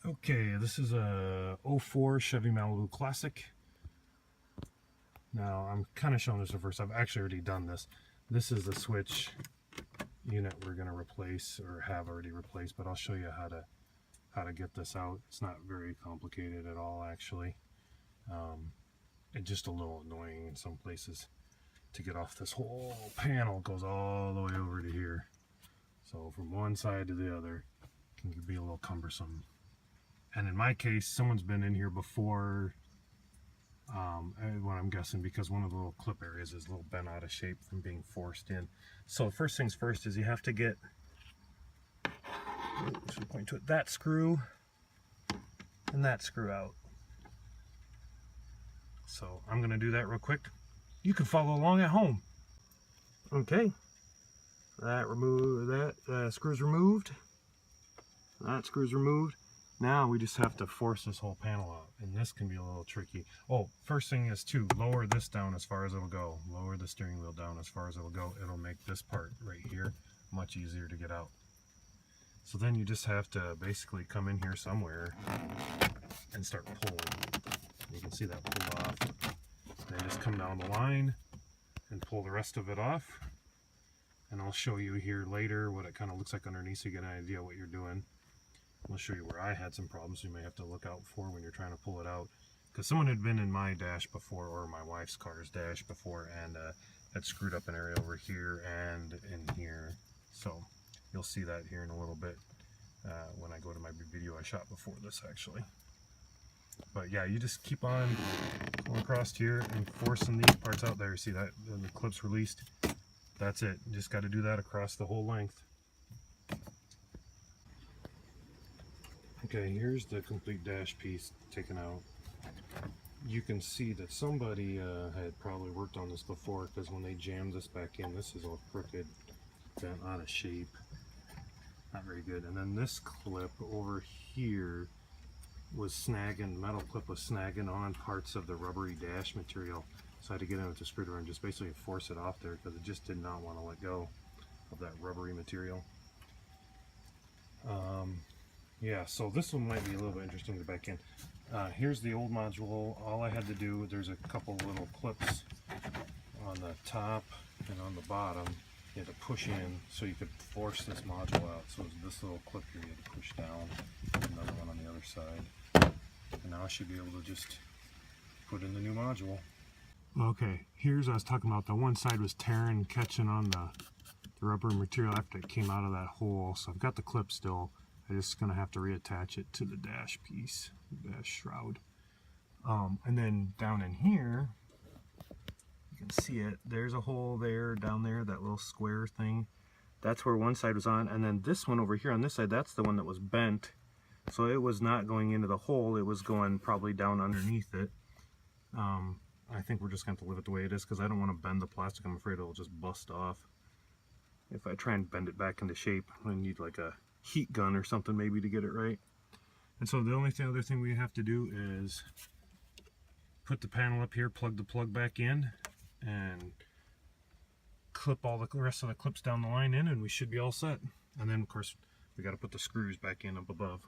Okay, this is a '04 Chevy Malibu Classic. Now, I'm kind of showing this reverse. I've actually already done this. This is the switch unit we're going to replace, or have already replaced, but I'll show you how to get this out. It's not very complicated at all, actually. It's just a little annoying in some places to get off. This whole panel goes all the way over to here. So from one side to the other can be a little cumbersome. And in my case, someone's been in here before, what I'm guessing, because one of the little clip areas is a little bent out of shape from being forced in. So first things first is you have to get, should we point to it, that screw and that screw out. So I'm going to do that real quick. You can follow along at home. Okay, that screw's removed. That screw's removed. Now we just have to force this whole panel out, and this can be a little tricky. Oh, first thing is to lower this down as far as it'll go. Lower the steering wheel down as far as it'll go. It'll make this part right here much easier to get out. So then you just have to basically come in here somewhere and start pulling. You can see that pull off. Then just come down the line and pull the rest of it off. And I'll show you here later what it kind of looks like underneath so you get an idea what you're doing. I'll show you where I had some problems you may have to look out for when you're trying to pull it out. Because someone had been in my dash before, or my wife's car's dash before, and had screwed up an area over here and in here. So you'll see that here in a little bit when I go to my video I shot before this, actually. But yeah, you just keep on going across here and forcing these parts out there. See that? And the clip's released. That's it. You just got to do that across the whole length. Okay, here's the complete dash piece taken out. You can see that somebody had probably worked on this before, because when they jammed this back in, this is all crooked, bent out of shape. Not very good. And then this clip over here was snagging, metal clip was snagging on parts of the rubbery dash material. So I had to get in with the screwdriver and just basically force it off there, because it just did not want to let go of that rubbery material. Yeah, so this one might be a little bit interesting to back in. Here's the old module. All I had to do, there's a couple little clips on the top and on the bottom. You had to push in so you could force this module out. So this little clip here you had to push down, another one on the other side. And now I should be able to just put in the new module. Okay, here's what I was talking about. The one side was tearing, catching on the rubber material after it came out of that hole. So I've got the clip still. I'm just going to have to reattach it to the dash piece, the dash shroud. And then down in here, you can see it. There's a hole there, down there, that little square thing. That's where one side was on. And then this one over here on this side, that's the one that was bent. So it was not going into the hole. It was going probably down underneath it. I think we're just going to have to leave it the way it is, because I don't want to bend the plastic. I'm afraid it'll just bust off. If I try and bend it back into shape, I need like a heat gun or something maybe to get it right. And so the only other thing we have to do is put the panel up here, plug the plug back in, and clip all the rest of the clips down the line in, and we should be all set. And then of course we got to put the screws back in up above.